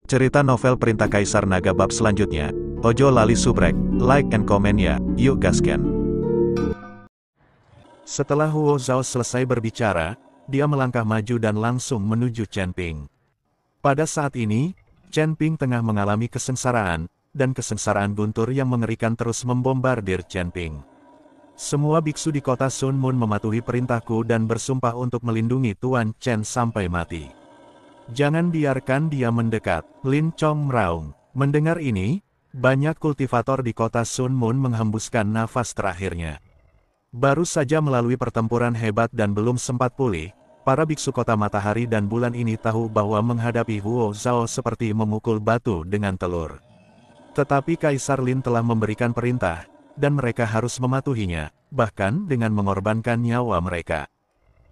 Cerita novel Perintah Kaisar Naga bab selanjutnya. Ojo lali subrek, like and comment ya, yuk gasken. Setelah Huo Zhao selesai berbicara, dia melangkah maju dan langsung menuju Chen Ping. Pada saat ini, Chen Ping tengah mengalami kesengsaraan, dan kesengsaraan guntur yang mengerikan terus membombardir Chen Ping. Semua biksu di kota Sun Mun mematuhi perintahku dan bersumpah untuk melindungi Tuan Chen sampai mati. Jangan biarkan dia mendekat, Lin Chong meraung. Mendengar ini, banyak kultivator di kota Sun Mun menghembuskan nafas terakhirnya. Baru saja melalui pertempuran hebat dan belum sempat pulih, para biksu kota matahari dan bulan ini tahu bahwa menghadapi Huo Zhao seperti memukul batu dengan telur. Tetapi Kaisar Lin telah memberikan perintah, dan mereka harus mematuhinya, bahkan dengan mengorbankan nyawa mereka.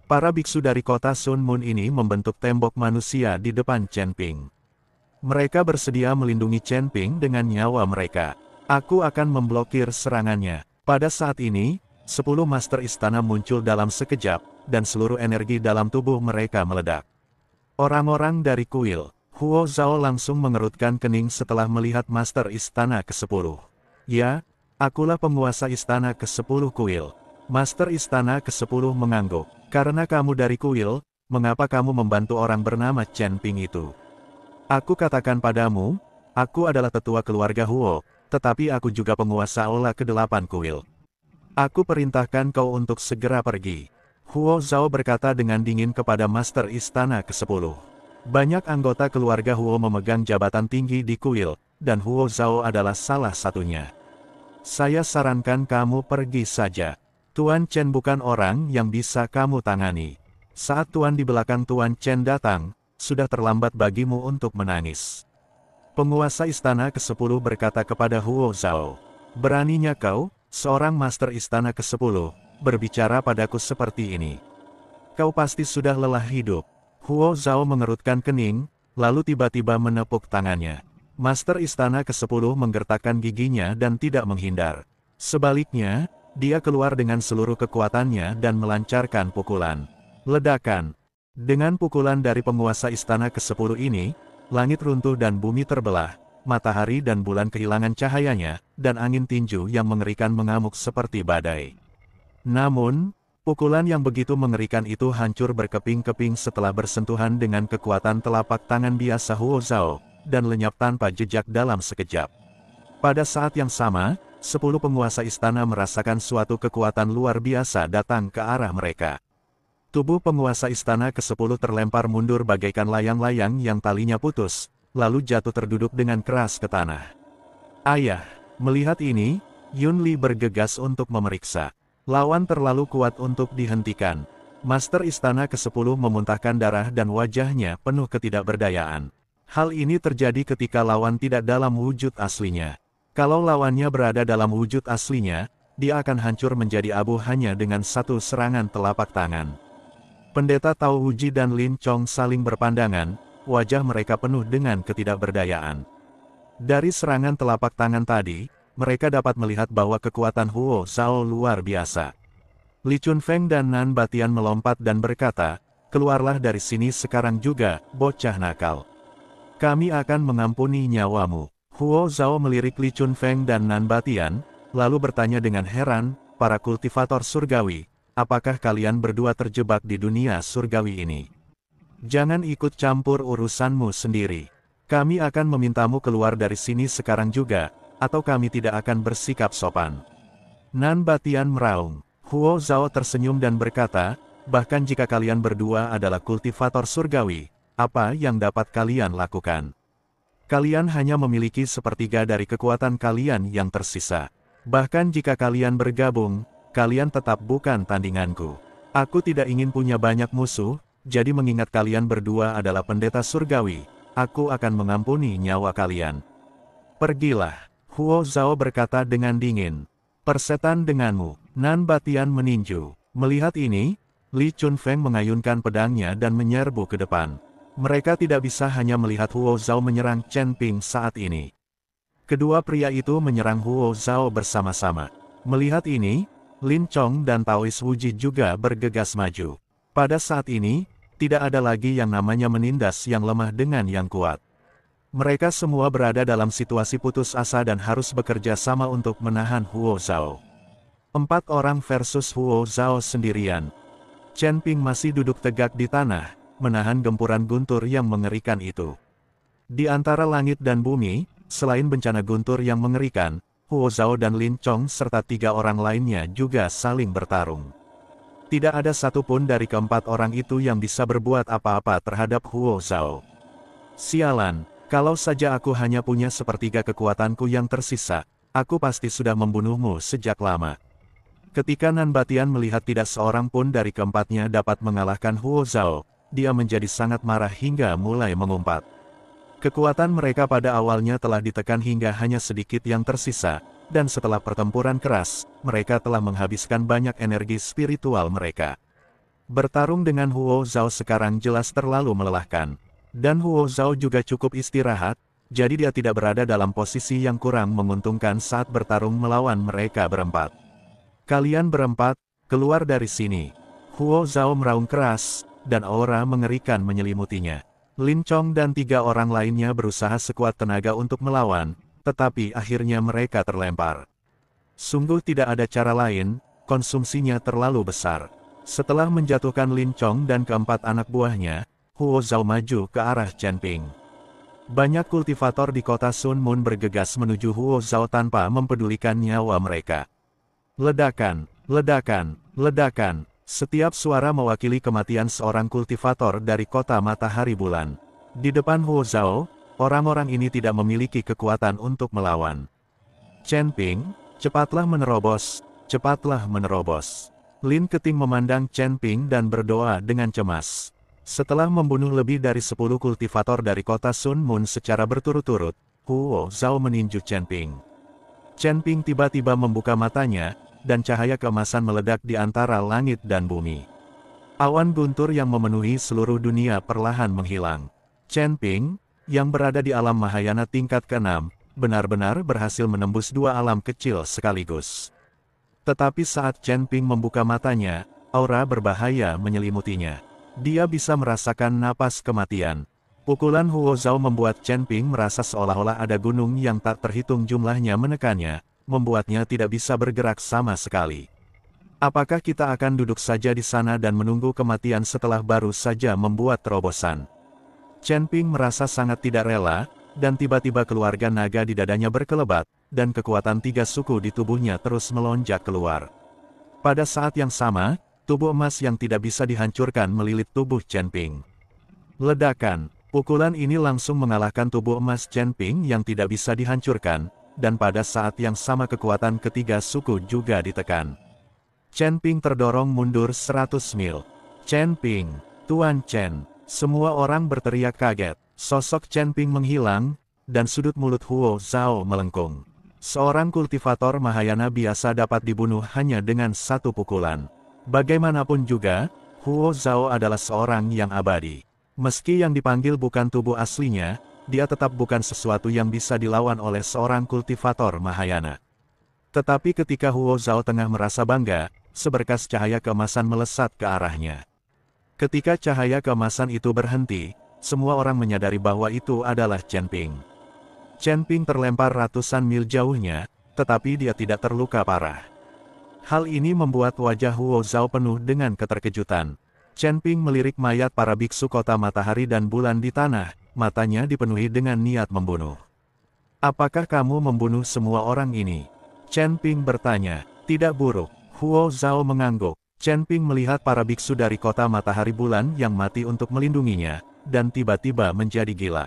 Para biksu dari kota Sun Mun ini membentuk tembok manusia di depan Chen Ping. Mereka bersedia melindungi Chen Ping dengan nyawa mereka. Aku akan memblokir serangannya. Pada saat ini, 10 master istana muncul dalam sekejap, dan seluruh energi dalam tubuh mereka meledak. Orang-orang dari kuil, Huo Zhao langsung mengerutkan kening setelah melihat master istana ke-10. Ya, akulah penguasa istana ke-10 kuil. Master istana ke-10 mengangguk. Karena kamu dari kuil, mengapa kamu membantu orang bernama Chen Ping itu? Aku katakan padamu, aku adalah tetua keluarga Huo, tetapi aku juga penguasa aula ke-8 kuil. Aku perintahkan kau untuk segera pergi. Huo Zhao berkata dengan dingin kepada master istana ke-10. Banyak anggota keluarga Huo memegang jabatan tinggi di kuil, dan Huo Zhao adalah salah satunya. Saya sarankan kamu pergi saja. Tuan Chen bukan orang yang bisa kamu tangani. Saat Tuan di belakang Tuan Chen datang, sudah terlambat bagimu untuk menangis. Penguasa istana ke-10 berkata kepada Huo Zhao, beraninya kau, seorang master istana ke-10, berbicara padaku seperti ini. Kau pasti sudah lelah hidup. Huo Zhao mengerutkan kening, lalu tiba-tiba menepuk tangannya. Master istana ke-10 menggertakkan giginya dan tidak menghindar. Sebaliknya, dia keluar dengan seluruh kekuatannya dan melancarkan pukulan. Ledakan. Dengan pukulan dari penguasa istana ke-10 ini, langit runtuh dan bumi terbelah, matahari dan bulan kehilangan cahayanya, dan angin tinju yang mengerikan mengamuk seperti badai. Namun, pukulan yang begitu mengerikan itu hancur berkeping-keping setelah bersentuhan dengan kekuatan telapak tangan biasa Huo Zhao, dan lenyap tanpa jejak dalam sekejap. Pada saat yang sama, 10 penguasa istana merasakan suatu kekuatan luar biasa datang ke arah mereka. Tubuh penguasa istana ke-10 terlempar mundur bagaikan layang-layang yang talinya putus, lalu jatuh terduduk dengan keras ke tanah. Ayah, melihat ini, Yun Li bergegas untuk memeriksa. Lawan terlalu kuat untuk dihentikan. Master istana ke-10 memuntahkan darah dan wajahnya penuh ketidakberdayaan. Hal ini terjadi ketika lawan tidak dalam wujud aslinya. Kalau lawannya berada dalam wujud aslinya, dia akan hancur menjadi abu hanya dengan satu serangan telapak tangan. Pendeta Tao Huji dan Lin Chong saling berpandangan, wajah mereka penuh dengan ketidakberdayaan. Dari serangan telapak tangan tadi, mereka dapat melihat bahwa kekuatan Huo Zhao luar biasa. Li Chunfeng dan Nan Batian melompat dan berkata, keluarlah dari sini sekarang juga, bocah nakal. Kami akan mengampuni nyawamu. Huo Zhao melirik Li Chunfeng dan Nan Batian, lalu bertanya dengan heran, para kultivator surgawi, apakah kalian berdua terjebak di dunia surgawi ini? Jangan ikut campur urusanmu sendiri. Kami akan memintamu keluar dari sini sekarang juga, atau kami tidak akan bersikap sopan. Nan Batian meraung. Huo Zhao tersenyum dan berkata, bahkan jika kalian berdua adalah kultivator surgawi, apa yang dapat kalian lakukan? Kalian hanya memiliki sepertiga dari kekuatan kalian yang tersisa. Bahkan jika kalian bergabung, kalian tetap bukan tandinganku. Aku tidak ingin punya banyak musuh, jadi mengingat kalian berdua adalah pendeta surgawi, aku akan mengampuni nyawa kalian. Pergilah, Huo Zhao berkata dengan dingin. Persetan denganmu. Nan Batian meninju. Melihat ini, Li Chunfeng mengayunkan pedangnya dan menyerbu ke depan. Mereka tidak bisa hanya melihat Huo Zhao menyerang Chen Ping saat ini. Kedua pria itu menyerang Huo Zhao bersama-sama. Melihat ini, Lin Chong dan Taois Wuji juga bergegas maju. Pada saat ini, tidak ada lagi yang namanya menindas yang lemah dengan yang kuat. Mereka semua berada dalam situasi putus asa dan harus bekerja sama untuk menahan Huo Zhao. 4 orang versus Huo Zhao sendirian. Chen Ping masih duduk tegak di tanah, menahan gempuran guntur yang mengerikan itu. Di antara langit dan bumi, selain bencana guntur yang mengerikan, Huo Zhao dan Lin Chong serta 3 orang lainnya juga saling bertarung. Tidak ada satupun dari keempat orang itu yang bisa berbuat apa-apa terhadap Huo Zhao. Sialan, kalau saja aku hanya punya sepertiga kekuatanku yang tersisa, aku pasti sudah membunuhmu sejak lama. Ketika Nan Batian melihat tidak seorang pun dari keempatnya dapat mengalahkan Huo Zhao, dia menjadi sangat marah hingga mulai mengumpat. Kekuatan mereka pada awalnya telah ditekan hingga hanya sedikit yang tersisa, dan setelah pertempuran keras, mereka telah menghabiskan banyak energi spiritual mereka. Bertarung dengan Huo Zhao sekarang jelas terlalu melelahkan. Dan Huo Zhao juga cukup istirahat, jadi dia tidak berada dalam posisi yang kurang menguntungkan saat bertarung melawan mereka berempat. Kalian berempat, keluar dari sini. Huo Zhao meraung keras, dan aura mengerikan menyelimutinya. Lin Chong dan 3 orang lainnya berusaha sekuat tenaga untuk melawan, tetapi akhirnya mereka terlempar. Sungguh tidak ada cara lain, konsumsinya terlalu besar. Setelah menjatuhkan Lin Chong dan keempat anak buahnya, Huo Zhao maju ke arah Chen Ping. Banyak kultivator di kota Sun Moon bergegas menuju Huo Zhao tanpa mempedulikan nyawa mereka. Ledakan, ledakan, ledakan. Setiap suara mewakili kematian seorang kultivator dari kota Matahari Bulan. Di depan Huo Zhao, orang-orang ini tidak memiliki kekuatan untuk melawan. Chen Ping, cepatlah menerobos, cepatlah menerobos. Lin Keting memandang Chen Ping dan berdoa dengan cemas. Setelah membunuh lebih dari 10 kultivator dari kota Sun Moon secara berturut-turut, Huo Zhao meninju Chen Ping. Chen Ping tiba-tiba membuka matanya, dan cahaya keemasan meledak di antara langit dan bumi. Awan guntur yang memenuhi seluruh dunia perlahan menghilang. Chen Ping, yang berada di alam Mahayana tingkat ke-6, benar-benar berhasil menembus 2 alam kecil sekaligus. Tetapi saat Chen Ping membuka matanya, aura berbahaya menyelimutinya. Dia bisa merasakan napas kematian. Pukulan Huo Zhao membuat Chen Ping merasa seolah-olah ada gunung yang tak terhitung jumlahnya menekannya, membuatnya tidak bisa bergerak sama sekali. Apakah kita akan duduk saja di sana dan menunggu kematian setelah baru saja membuat terobosan? Chen Ping merasa sangat tidak rela, dan tiba-tiba keluarga naga di dadanya berkelebat, dan kekuatan 3 suku di tubuhnya terus melonjak keluar. Pada saat yang sama, tubuh emas yang tidak bisa dihancurkan melilit tubuh Chen Ping. Ledakan, pukulan ini langsung mengalahkan tubuh emas Chen Ping yang tidak bisa dihancurkan, dan pada saat yang sama kekuatan ketiga suku juga ditekan. Chen Ping terdorong mundur 100 mil. Chen Ping, Tuan Chen, semua orang berteriak kaget. Sosok Chen Ping menghilang, dan sudut mulut Huo Zhao melengkung. Seorang kultivator Mahayana biasa dapat dibunuh hanya dengan 1 pukulan. Bagaimanapun juga, Huo Zhao adalah seorang yang abadi. Meski yang dipanggil bukan tubuh aslinya, dia tetap bukan sesuatu yang bisa dilawan oleh seorang kultivator Mahayana. Tetapi ketika Huo Zhao tengah merasa bangga, seberkas cahaya keemasan melesat ke arahnya. Ketika cahaya keemasan itu berhenti, semua orang menyadari bahwa itu adalah Chen Ping. Chen Ping terlempar ratusan mil jauhnya, tetapi dia tidak terluka parah. Hal ini membuat wajah Huo Zhao penuh dengan keterkejutan. Chen Ping melirik mayat para biksu kota Matahari dan Bulan di tanah, matanya dipenuhi dengan niat membunuh. Apakah kamu membunuh semua orang ini? Chen Ping bertanya. Tidak buruk. Huo Zhao mengangguk. Chen Ping melihat para biksu dari kota Matahari Bulan yang mati untuk melindunginya, dan tiba-tiba menjadi gila.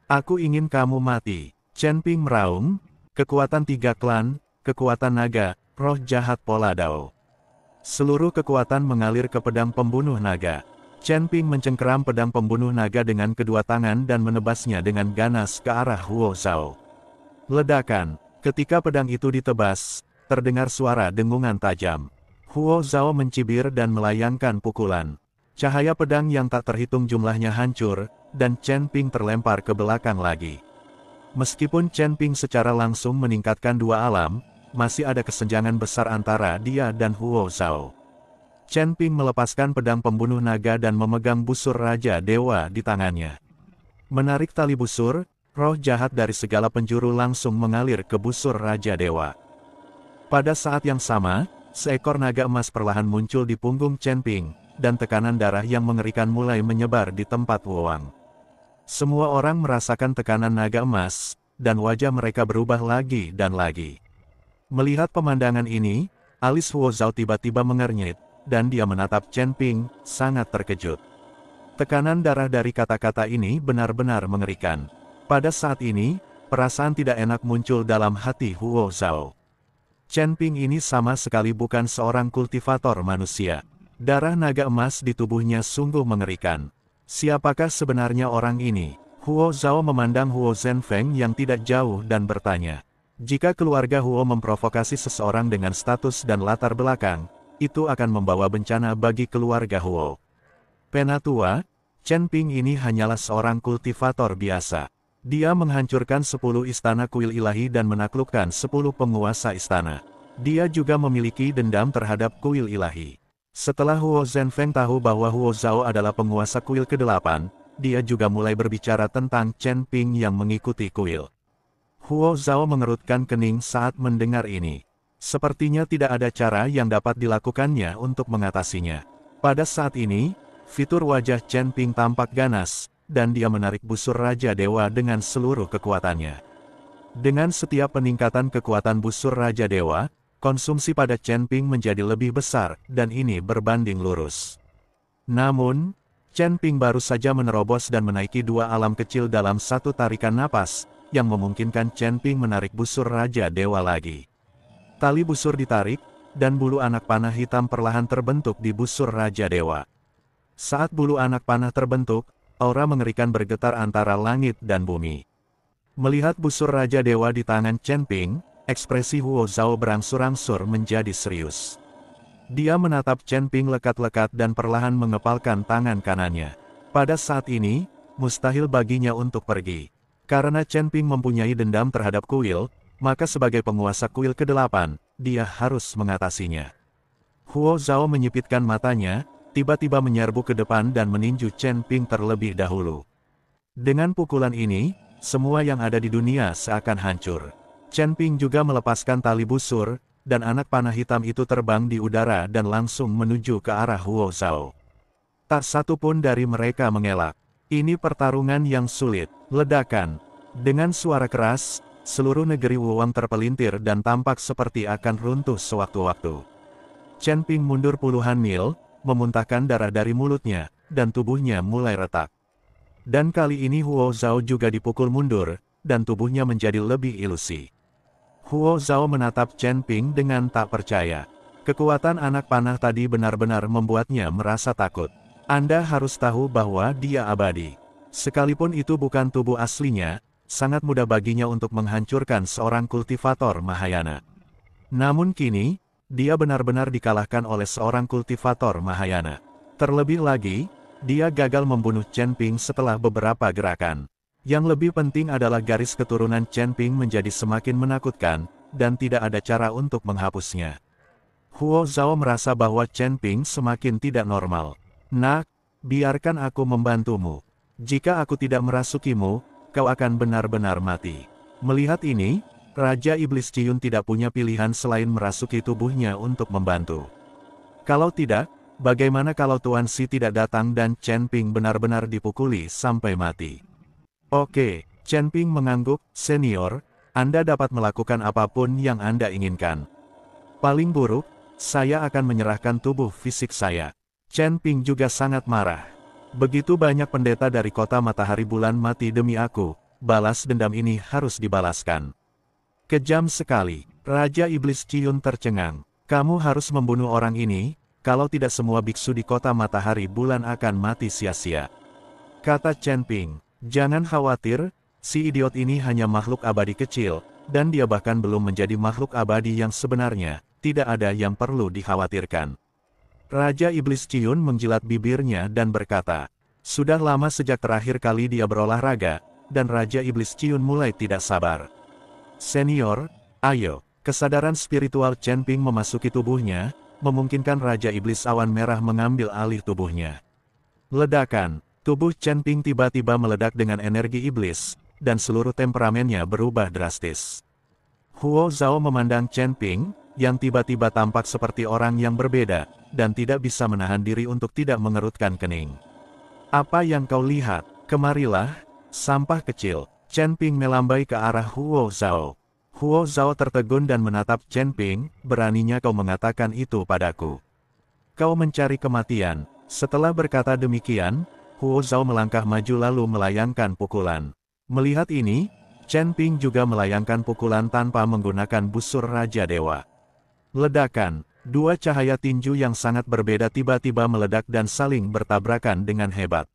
Aku ingin kamu mati. Chen Ping meraung, kekuatan 3 klan, kekuatan naga, roh jahat pola Dao. Seluruh kekuatan mengalir ke pedang pembunuh naga. Chen Ping mencengkeram pedang pembunuh naga dengan kedua tangan dan menebasnya dengan ganas ke arah Huo Zhao. Ledakan, ketika pedang itu ditebas, terdengar suara dengungan tajam. Huo Zhao mencibir dan melayangkan pukulan. Cahaya pedang yang tak terhitung jumlahnya hancur, dan Chen Ping terlempar ke belakang lagi. Meskipun Chen Ping secara langsung meningkatkan 2 alam, masih ada kesenjangan besar antara dia dan Huo Zhao. Chen Ping melepaskan pedang pembunuh naga dan memegang busur Raja Dewa di tangannya. Menarik tali busur, Roh jahat dari segala penjuru langsung mengalir ke busur Raja Dewa. Pada saat yang sama, seekor naga emas perlahan muncul di punggung Chen Ping, dan tekanan darah yang mengerikan mulai menyebar di tempat Wuwang. Semua orang merasakan tekanan naga emas, dan wajah mereka berubah lagi dan lagi. Melihat pemandangan ini, alis Huo Zhao tiba-tiba mengernyit, dan dia menatap Chen Ping, sangat terkejut. Tekanan darah dari kata-kata ini benar-benar mengerikan. Pada saat ini, perasaan tidak enak muncul dalam hati Huo Zhao. Chen Ping ini sama sekali bukan seorang kultivator manusia. Darah naga emas di tubuhnya sungguh mengerikan. Siapakah sebenarnya orang ini? Huo Zhao memandang Huo Zhenfeng yang tidak jauh dan bertanya. Jika keluarga Huo memprovokasi seseorang dengan status dan latar belakang, itu akan membawa bencana bagi keluarga Huo. Penatua, Chen Ping ini hanyalah seorang kultivator biasa. Dia menghancurkan 10 istana kuil ilahi dan menaklukkan 10 penguasa istana. Dia juga memiliki dendam terhadap kuil ilahi. Setelah Huo Zhenfeng tahu bahwa Huo Zhao adalah penguasa kuil ke-8, dia juga mulai berbicara tentang Chen Ping yang mengikuti kuil. Huo Zhao mengerutkan kening saat mendengar ini. Sepertinya tidak ada cara yang dapat dilakukannya untuk mengatasinya. Pada saat ini, fitur wajah Chen Ping tampak ganas, dan dia menarik busur Raja Dewa dengan seluruh kekuatannya. Dengan setiap peningkatan kekuatan busur Raja Dewa, konsumsi pada Chen Ping menjadi lebih besar, dan ini berbanding lurus. Namun, Chen Ping baru saja menerobos dan menaiki 2 alam kecil dalam satu tarikan napas, yang memungkinkan Chen Ping menarik busur Raja Dewa lagi. Tali busur ditarik, dan bulu anak panah hitam perlahan terbentuk di busur Raja Dewa. Saat bulu anak panah terbentuk, aura mengerikan bergetar antara langit dan bumi. Melihat busur Raja Dewa di tangan Chen Ping, ekspresi Huo Zhao berangsur-angsur menjadi serius. Dia menatap Chen Ping lekat-lekat dan perlahan mengepalkan tangan kanannya. Pada saat ini, mustahil baginya untuk pergi. Karena Chen Ping mempunyai dendam terhadap kuil, maka sebagai penguasa kuil ke-8, dia harus mengatasinya. Huo Zhao menyipitkan matanya, tiba-tiba menyerbu ke depan dan meninju Chen Ping terlebih dahulu. Dengan pukulan ini, semua yang ada di dunia seakan hancur. Chen Ping juga melepaskan tali busur, dan anak panah hitam itu terbang di udara dan langsung menuju ke arah Huo Zhao. Tak satu pun dari mereka mengelak. Ini pertarungan yang sulit. Ledakan. Dengan suara keras, seluruh negeri Wuwang terpelintir dan tampak seperti akan runtuh sewaktu-waktu. Chen Ping mundur puluhan mil, memuntahkan darah dari mulutnya, dan tubuhnya mulai retak. Dan kali ini Huo Zhao juga dipukul mundur, dan tubuhnya menjadi lebih ilusi. Huo Zhao menatap Chen Ping dengan tak percaya. Kekuatan anak panah tadi benar-benar membuatnya merasa takut. Anda harus tahu bahwa dia abadi. Sekalipun itu bukan tubuh aslinya, sangat mudah baginya untuk menghancurkan seorang kultivator Mahayana. Namun kini, dia benar-benar dikalahkan oleh seorang kultivator Mahayana. Terlebih lagi, dia gagal membunuh Chen Ping setelah beberapa gerakan. Yang lebih penting adalah garis keturunan Chen Ping menjadi semakin menakutkan, dan tidak ada cara untuk menghapusnya. Huo Zhao merasa bahwa Chen Ping semakin tidak normal. Nak, biarkan aku membantumu. Jika aku tidak merasukimu, kau akan benar-benar mati. Melihat ini, Raja Iblis Ciyun tidak punya pilihan selain merasuki tubuhnya untuk membantu. Kalau tidak, bagaimana kalau Tuan Si tidak datang dan Chen Ping benar-benar dipukuli sampai mati? Oke, Chen Ping mengangguk, senior, Anda dapat melakukan apapun yang Anda inginkan. Paling buruk, saya akan menyerahkan tubuh fisik saya. Chen Ping juga sangat marah. Begitu banyak pendeta dari kota matahari bulan mati demi aku, balas dendam ini harus dibalaskan. Kejam sekali, Raja Iblis Ciyun tercengang. Kamu harus membunuh orang ini, kalau tidak semua biksu di kota matahari bulan akan mati sia-sia. Kata Chen Ping, jangan khawatir, si idiot ini hanya makhluk abadi kecil, dan dia bahkan belum menjadi makhluk abadi yang sebenarnya, tidak ada yang perlu dikhawatirkan. Raja Iblis Ciyun menjilat bibirnya dan berkata, sudah lama sejak terakhir kali dia berolahraga, dan Raja Iblis Ciyun mulai tidak sabar. Senior, ayo, kesadaran spiritual Chen Ping memasuki tubuhnya, memungkinkan Raja Iblis Awan Merah mengambil alih tubuhnya. Ledakan, tubuh Chen Ping tiba-tiba meledak dengan energi iblis, dan seluruh temperamennya berubah drastis. Huo Zhao memandang Chen Ping, yang tiba-tiba tampak seperti orang yang berbeda, dan tidak bisa menahan diri untuk tidak mengerutkan kening. "Apa yang kau lihat? Kemarilah, sampah kecil." Chen Ping melambai ke arah Huo Zhao. Huo Zhao tertegun dan menatap Chen Ping, "Beraninya kau mengatakan itu padaku? Kau mencari kematian." Setelah berkata demikian, Huo Zhao melangkah maju lalu melayangkan pukulan. Melihat ini, Chen Ping juga melayangkan pukulan tanpa menggunakan busur Raja Dewa. Ledakan, dua cahaya tinju yang sangat berbeda tiba-tiba meledak dan saling bertabrakan dengan hebat.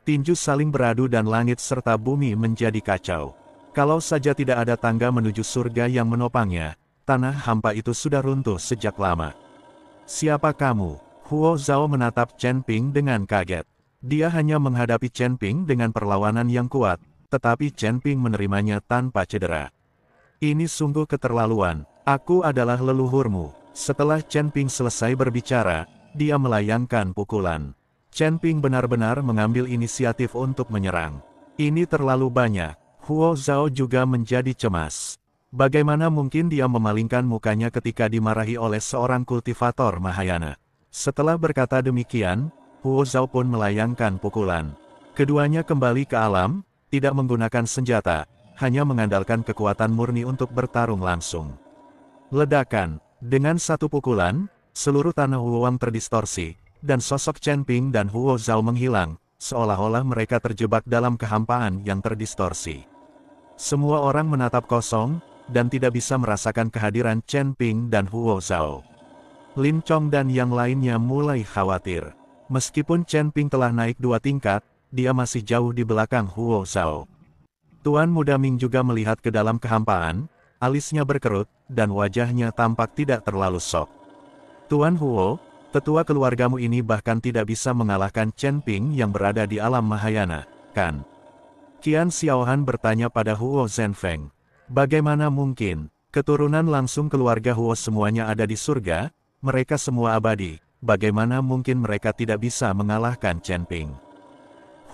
Tinju saling beradu dan langit serta bumi menjadi kacau. Kalau saja tidak ada tangga menuju surga yang menopangnya, tanah hampa itu sudah runtuh sejak lama. "Siapa kamu?" Huo Zhao menatap Chen Ping dengan kaget. Dia hanya menghadapi Chen Ping dengan perlawanan yang kuat, tetapi Chen Ping menerimanya tanpa cedera. "Ini sungguh keterlaluan. Aku adalah leluhurmu." Setelah Chen Ping selesai berbicara, dia melayangkan pukulan. Chen Ping benar-benar mengambil inisiatif untuk menyerang. Ini terlalu banyak. Huo Zhao juga menjadi cemas. Bagaimana mungkin dia memalingkan mukanya ketika dimarahi oleh seorang kultivator Mahayana? Setelah berkata demikian, Huo Zhao pun melayangkan pukulan. Keduanya kembali ke alam, tidak menggunakan senjata, hanya mengandalkan kekuatan murni untuk bertarung langsung. Ledakan, dengan satu pukulan, seluruh tanah Huoang terdistorsi, dan sosok Chen Ping dan Huo Zhao menghilang, seolah-olah mereka terjebak dalam kehampaan yang terdistorsi. Semua orang menatap kosong, dan tidak bisa merasakan kehadiran Chen Ping dan Huo Zhao. Lin Chong dan yang lainnya mulai khawatir. Meskipun Chen Ping telah naik 2 tingkat, dia masih jauh di belakang Huo Zhao. Tuan Muda Ming juga melihat ke dalam kehampaan, alisnya berkerut, dan wajahnya tampak tidak terlalu syok. "Tuan Huo, tetua keluargamu ini bahkan tidak bisa mengalahkan Chen Ping yang berada di alam Mahayana, kan?" Qian Xiaohan bertanya pada Huo Zhenfeng. "Bagaimana mungkin? Keturunan langsung keluarga Huo semuanya ada di surga, mereka semua abadi, bagaimana mungkin mereka tidak bisa mengalahkan Chen Ping?"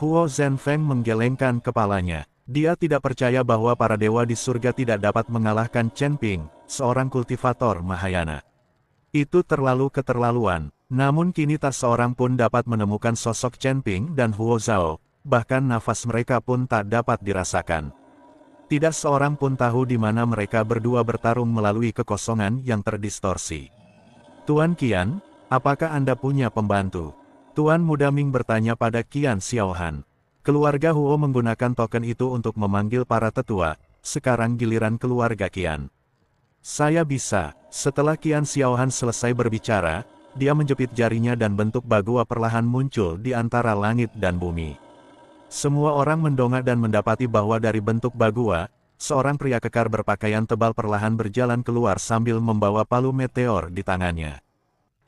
Huo Zhenfeng menggelengkan kepalanya. Dia tidak percaya bahwa para dewa di surga tidak dapat mengalahkan Chen Ping, seorang kultivator Mahayana. Itu terlalu keterlaluan. Namun kini tak seorang pun dapat menemukan sosok Chen Ping dan Huo Zhao, bahkan nafas mereka pun tak dapat dirasakan. Tidak seorang pun tahu di mana mereka berdua bertarung melalui kekosongan yang terdistorsi. "Tuan Qian, apakah Anda punya pembantu?" Tuan Muda Ming bertanya pada Qian Xiaohan. Keluarga Huo menggunakan token itu untuk memanggil para tetua, sekarang giliran keluarga Qian. "Saya bisa." Setelah Qian Xiaohan selesai berbicara, dia menjepit jarinya dan bentuk Bagua perlahan muncul di antara langit dan bumi. Semua orang mendongak dan mendapati bahwa dari bentuk Bagua, seorang pria kekar berpakaian tebal perlahan berjalan keluar sambil membawa palu meteor di tangannya.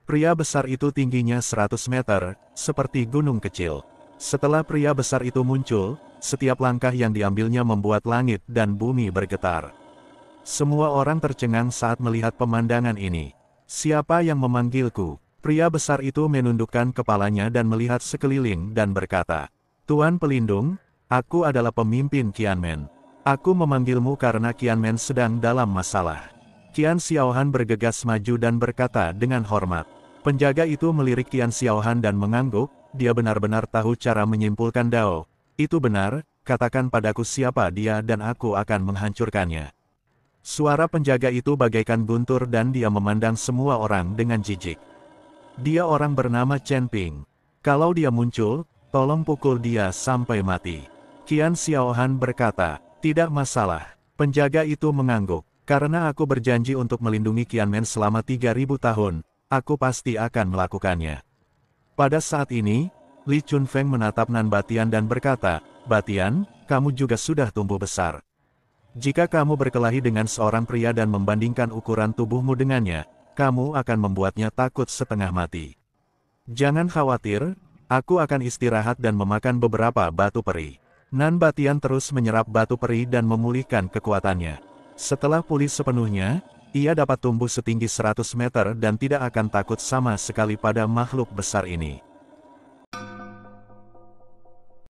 Pria besar itu tingginya 100 meter, seperti gunung kecil. Setelah pria besar itu muncul, setiap langkah yang diambilnya membuat langit dan bumi bergetar. Semua orang tercengang saat melihat pemandangan ini. "Siapa yang memanggilku?" Pria besar itu menundukkan kepalanya dan melihat sekeliling dan berkata, "Tuan Pelindung, aku adalah pemimpin Qianmen. Aku memanggilmu karena Qianmen sedang dalam masalah." Qian Xiaohan bergegas maju dan berkata dengan hormat. Penjaga itu melirik Qian Xiaohan dan mengangguk, dia benar-benar tahu cara menyimpulkan Dao. "Itu benar, katakan padaku siapa dia dan aku akan menghancurkannya." Suara penjaga itu bagaikan guntur dan dia memandang semua orang dengan jijik. "Dia orang bernama Chen Ping. Kalau dia muncul, tolong pukul dia sampai mati." Qian Xiaohan berkata, "Tidak masalah." Penjaga itu mengangguk, "Karena aku berjanji untuk melindungi Qianmen selama 3000 tahun, aku pasti akan melakukannya." Pada saat ini, Li Chunfeng menatap Nan Batian dan berkata, "Batian, kamu juga sudah tumbuh besar. Jika kamu berkelahi dengan seorang pria dan membandingkan ukuran tubuhmu dengannya, kamu akan membuatnya takut setengah mati. Jangan khawatir, aku akan istirahat dan memakan beberapa batu peri." Nan Batian terus menyerap batu peri dan memulihkan kekuatannya. Setelah pulih sepenuhnya, ia dapat tumbuh setinggi 100 meter dan tidak akan takut sama sekali pada makhluk besar ini.